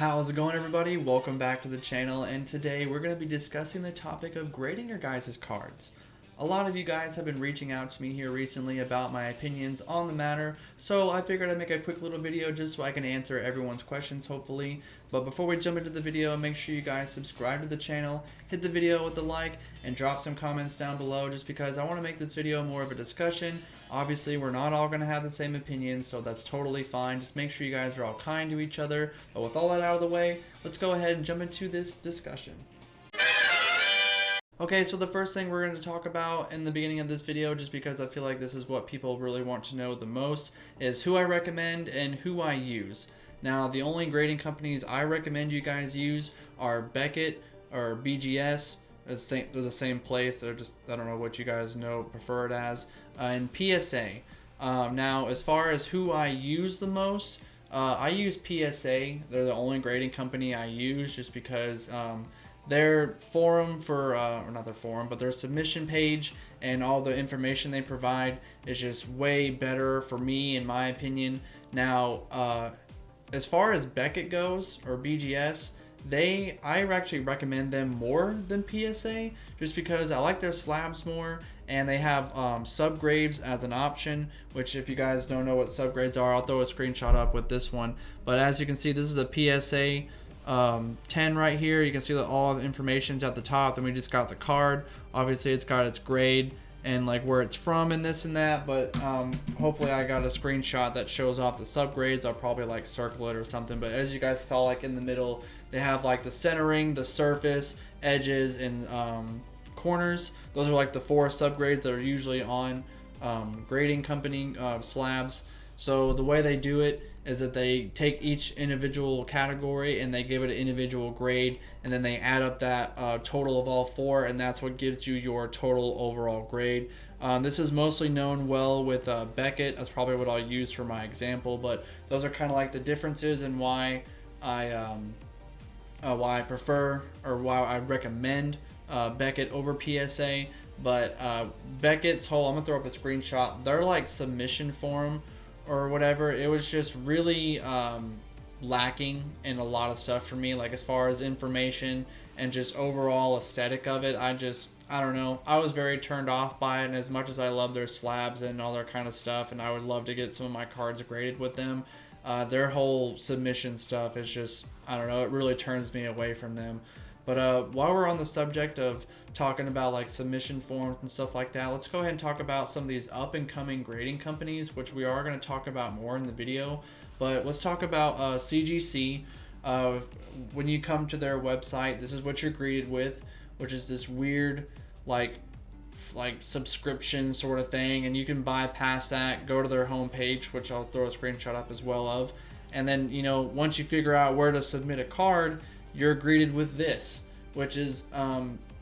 How's it going, everybody? Welcome back to the channel, and today we're going to be discussing the topic of grading your guys' cards. A lot of you guys have been reaching out to me here recently about my opinions on the matter, so I figured I'd make a quick little video just so I can answer everyone's questions, hopefully. But before we jump into the video, make sure you guys subscribe to the channel, hit the video with a like, and drop some comments down below just because I want to make this video more of a discussion. Obviously, we're not all going to have the same opinions, so that's totally fine. Just make sure you guys are all kind to each other. But with all that out of the way, let's go ahead and jump into this discussion. Okay, so the first thing we're going to talk about in the beginning of this video, just because I feel like this is what people really want to know the most, is who I recommend and who I use. Now, the only grading companies I recommend you guys use are Beckett or BGS. They're the same place. They're just, I don't know what you guys prefer it as, and PSA. Now, as far as who I use the most, I use PSA. They're the only grading company I use just because their forum for, or not their forum, but their submission page and all the information they provide is just way better for me, in my opinion. Now, as far as Beckett goes, or BGS, I actually recommend them more than PSA just because I like their slabs more, and they have subgrades as an option, which if you guys don't know what subgrades are, I'll throw a screenshot up with this one. But as you can see, this is a PSA 10 right here. You can see that all the information's at the top. Then we just got the card. Obviously it's got its grade and like where it's from and this and that, but hopefully I got a screenshot that shows off the subgrades. I'll probably like circle it or something, but as you guys saw, like in the middle they have like the centering, the surface, edges, and corners. Those are like the 4 subgrades that are usually on grading company slabs. So the way they do it is that they take each individual category and they give it an individual grade, and then they add up that total of all 4, and that's what gives you your total overall grade. This is mostly known well with Beckett. That's probably what I'll use for my example, but those are kind of like the differences and why I prefer, or why I recommend Beckett over PSA. But Beckett's whole, I'm gonna throw up a screenshot, their like submission forum or whatever, it was just really lacking in a lot of stuff for me, like as far as information and just overall aesthetic of it. I don't know, I was very turned off by it, and as much as I love their slabs and all their kind of stuff, and I would love to get some of my cards graded with them, their whole submission stuff is just, I don't know, it really turns me away from them. But while we're on the subject of talking about like submission forms and stuff like that, let's go ahead and talk about some of these up and coming grading companies, which we are going to talk about more in the video. But let's talk about CGC. When you come to their website, this is what you're greeted with, which is this weird like subscription sort of thing, and you can bypass that, go to their homepage, which I'll throw a screenshot up as well of, and then, you know, once you figure out where to submit a card, you're greeted with this, which is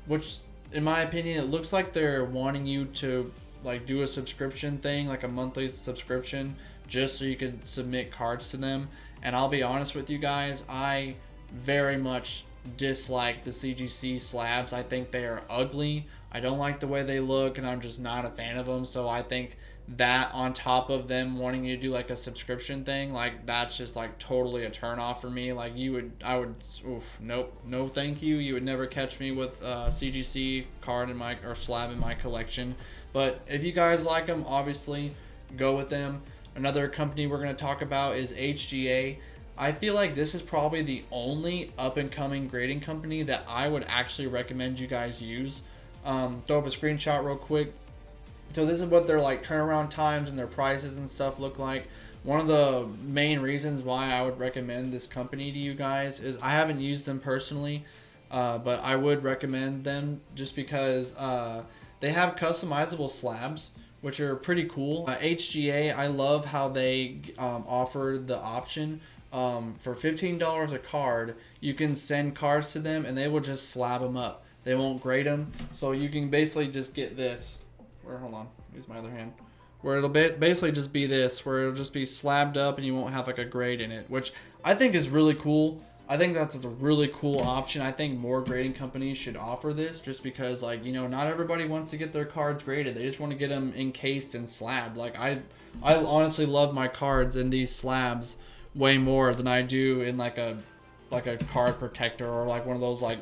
which in my opinion, it looks like they're wanting you to like do a subscription thing, like a monthly subscription, just so you can submit cards to them. And I'll be honest with you guys, I very much dislike the CGC slabs. I think they are ugly. I don't like the way they look, and I'm just not a fan of them. So I think that, on top of them wanting you to do like a subscription thing, like that's just like totally a turn off for me. Like nope, no thank you. You would never catch me with CGC card or slab in my collection. But if you guys like them, obviously go with them. Another company we're going to talk about is HGA. I feel like this is probably the only up and coming grading company that I would actually recommend you guys use. Throw up a screenshot real quick. So this is what their like turnaround times and their prices and stuff look like. One of the main reasons why I would recommend this company to you guys is I haven't used them personally, but I would recommend them just because they have customizable slabs, which are pretty cool. HGA, I love how they offer the option for $15 a card, you can send cards to them and they will just slab them up. They won't grade them, so you can basically just get this. Hold on, use my other hand. Where it'll basically just be this, where it'll just be slabbed up and you won't have like a grade in it, which I think is really cool. I think that's a really cool option. I think more grading companies should offer this, just because, like, you know, not everybody wants to get their cards graded. They just want to get them encased and slabbed. Like, I honestly love my cards in these slabs way more than I do in like a like a card protector or like one of those like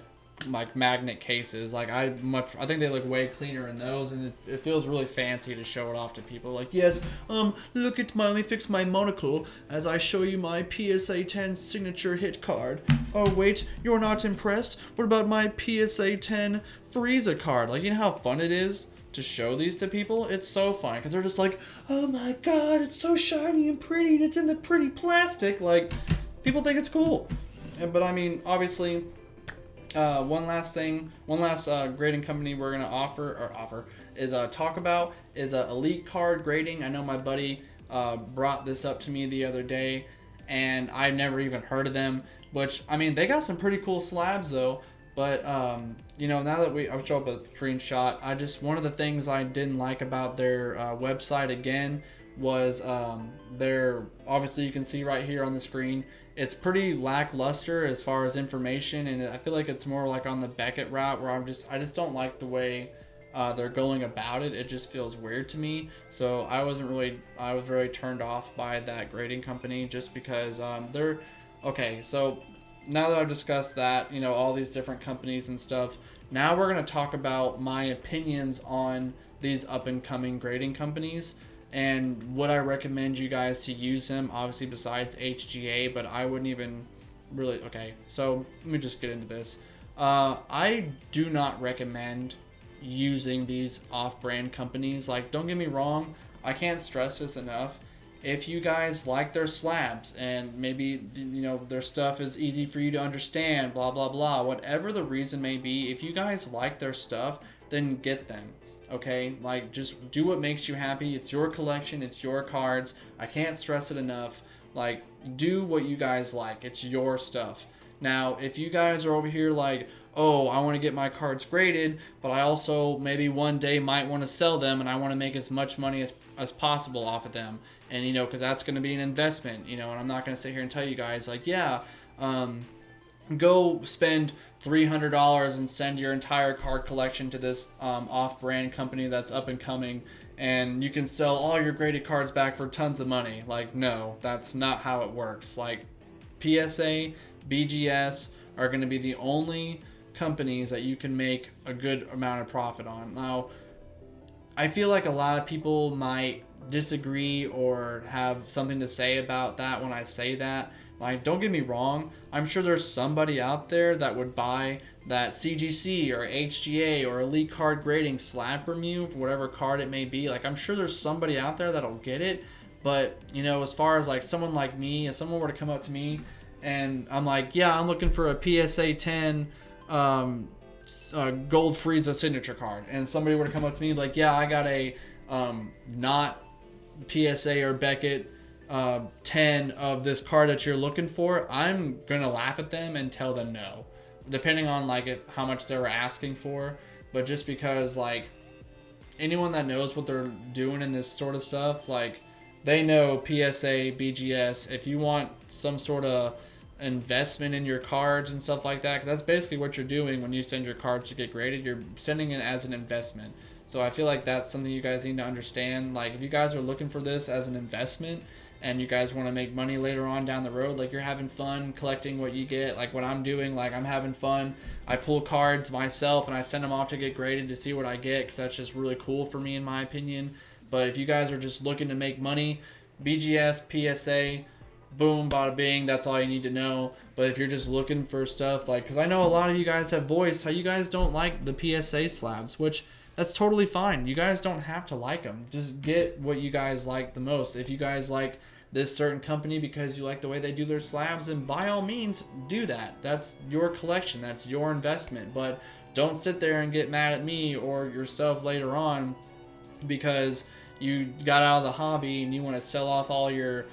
magnet cases. Like I think they look way cleaner in those, and it feels really fancy to show it off to people. Like, yes, look at let me fix my monocle as I show you my PSA 10 signature hit card. Oh wait, you're not impressed? What about my PSA 10 Frieza card? Like, you know how fun it is to show these to people? It's so fun because they're just like, oh my god, it's so shiny and pretty, and it's in the pretty plastic. Like, people think it's cool. But I mean, obviously, one last grading company we're gonna talk about is Elite Card Grading. I know my buddy brought this up to me the other day, and I never even heard of them. Which, I mean, they got some pretty cool slabs though. But now that I'll show up a screenshot. One of the things I didn't like about their website again was their, obviously you can see right here on the screen, it's pretty lackluster as far as information, and I feel like it's more like on the Beckett route where I just don't like the way they're going about it. It just feels weird to me. So I was very turned off by that grading company just because they're okay. So now that I've discussed that, all these different companies and stuff, now we're going to talk about my opinions on these up and coming grading companies. And would I recommend you guys to use them? Obviously, besides HGA, but I wouldn't even really. Okay, so let me just get into this. I do not recommend using these off-brand companies. Like, don't get me wrong, I can't stress this enough. If you guys like their slabs and maybe their stuff is easy for you to understand, blah blah blah, whatever the reason may be, if you guys like their stuff, then get them. Okay, like, just do what makes you happy. It's your collection, it's your cards. I can't stress it enough. Like, do what you guys like. It's your stuff. Now, if you guys are over here like, oh, I want to get my cards graded, but I also maybe one day might want to sell them, and I want to make as much money as possible off of them, and because that's going to be an investment, and I'm not going to sit here and tell you guys like, yeah, go spend $300 and send your entire card collection to this off-brand company that's up and coming, and you can sell all your graded cards back for tons of money. Like, no, that's not how it works. Like, PSA, BGS are going to be the only companies that you can make a good amount of profit on. Now, I feel like a lot of people might disagree or have something to say about that when I say that. Like, don't get me wrong, I'm sure there's somebody out there that would buy that CGC or HGA or Elite Card Grading slab from you, for whatever card it may be. Like, I'm sure there's somebody out there that'll get it. But, as far as like someone like me, if someone were to come up to me and I'm like, yeah, I'm looking for a PSA 10 Gold Frieza signature card, and somebody were to come up to me like, yeah, I got a not PSA or Beckett 10 of this card that you're looking for, I'm gonna laugh at them and tell them no, depending on like how much they were asking for. But just because, like, anyone that knows what they're doing in this sort of stuff, like, they know PSA, BGS, if you want some sort of investment in your cards and stuff like that, because that's basically what you're doing when you send your cards to get graded. You're sending it as an investment. So I feel like that's something you guys need to understand. Like, if you guys are looking for this as an investment and you guys want to make money later on down the road, like, you're having fun collecting what you get, like what I'm doing, like, I'm having fun. I pull cards myself and I send them off to get graded to see what I get, because that's just really cool for me, in my opinion. But if you guys are just looking to make money, BGS, PSA, boom, bada bing, that's all you need to know. But if you're just looking for stuff, like, because I know a lot of you guys have voiced how you guys don't like the PSA slabs, which that's totally fine. You guys don't have to like them. Just get what you guys like the most. If you guys like this certain company because you like the way they do their slabs, then by all means do that. That's your collection. That's your investment. But don't sit there and get mad at me or yourself later on because you got out of the hobby and you want to sell off all your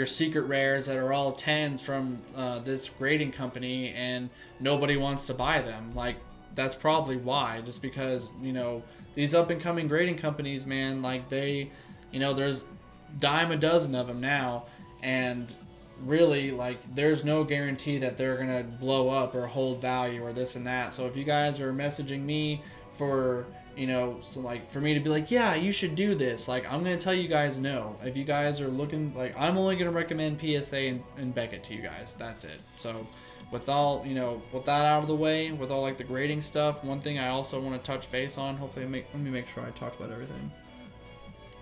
secret rares that are all 10s from this grading company and nobody wants to buy them. Like, that's probably why. Just because, these up and coming grading companies, man, like, they, there's dime a dozen of them now, and really, like, there's no guarantee that they're gonna blow up or hold value or this and that. So if you guys are messaging me for, so like for me to be like, yeah, you should do this, like, I'm gonna tell you guys no. If you guys are looking, like, I'm only gonna recommend PSA and Beckett to you guys. That's it. So with all, with that out of the way, with all like the grading stuff, one thing I also want to touch base on, hopefully let me make sure I talked about everything.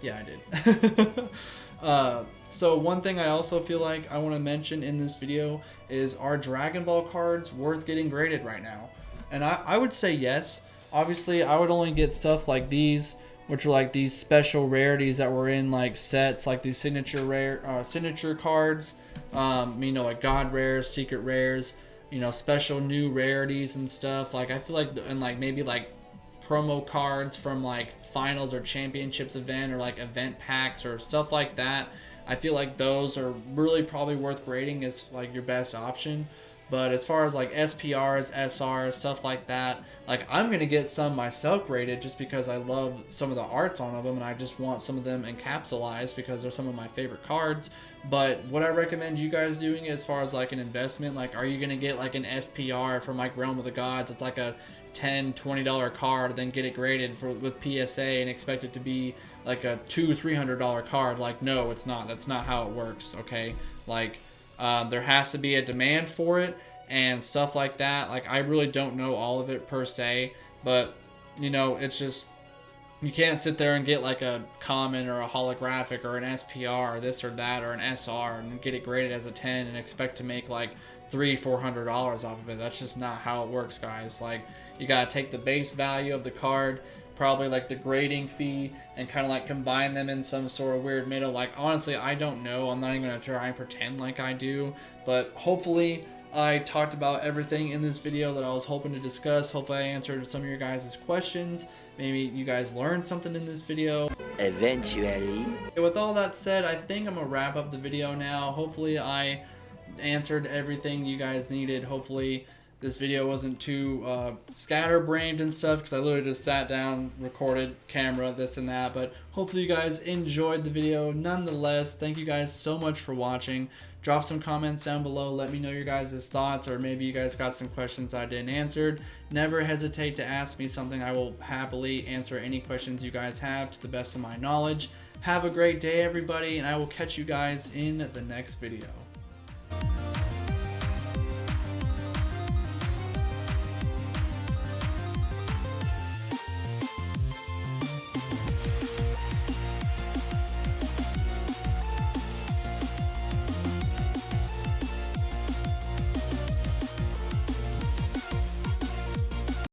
Yeah, I did. So one thing I also feel like I want to mention in this video is, are Dragon Ball cards worth getting graded right now? And I would say yes. Obviously, I would only get stuff like these, which are like these special rarities that were in like sets, like these signature cards, like God rares, secret rares, special new rarities and stuff. Like I feel like, and like maybe like promo cards from like finals or championships event, or like event packs or stuff like that. I feel like those are really probably worth grading as like your best option. But as far as like SPRs, SRs, stuff like that, like I'm going to get some myself graded just because I love some of the arts on them, and I just want some of them encapsulized because they're some of my favorite cards. But what I recommend you guys doing as far as like an investment, like are you going to get like an SPR from like Realm of the Gods? It's like a $10-$20 card, then get it graded with PSA and expect it to be like a $200-$300 card. Like, no, it's not. That's not how it works, okay? Like, there has to be a demand for it and stuff like that. Like, I really don't know all of it per se, but it's just, you can't sit there and get like a common or a holographic or an SPR or this or that or an SR and get it graded as a 10 and expect to make like $300-$400 off of it. That's just not how it works, guys. Like, you gotta take the base value of the card, probably like the grading fee, and kind of like combine them in some sort of weird middle. Like, honestly, I don't know. I'm not even gonna try and pretend like I do, but hopefully I talked about everything in this video that I was hoping to discuss. Hopefully I answered some of your guys' questions. Maybe you guys learned something in this video. Eventually. With all that said, I think I'm gonna wrap up the video now. Hopefully I answered everything you guys needed. Hopefully this video wasn't too scatterbrained and stuff, because I literally just sat down, recorded, camera, this and that. But hopefully you guys enjoyed the video nonetheless. Thank you guys so much for watching. Drop some comments down below. Let me know your guys' thoughts, or maybe you guys got some questions I didn't answer. Never hesitate to ask me something. I will happily answer any questions you guys have to the best of my knowledge. Have a great day, everybody, and I will catch you guys in the next video.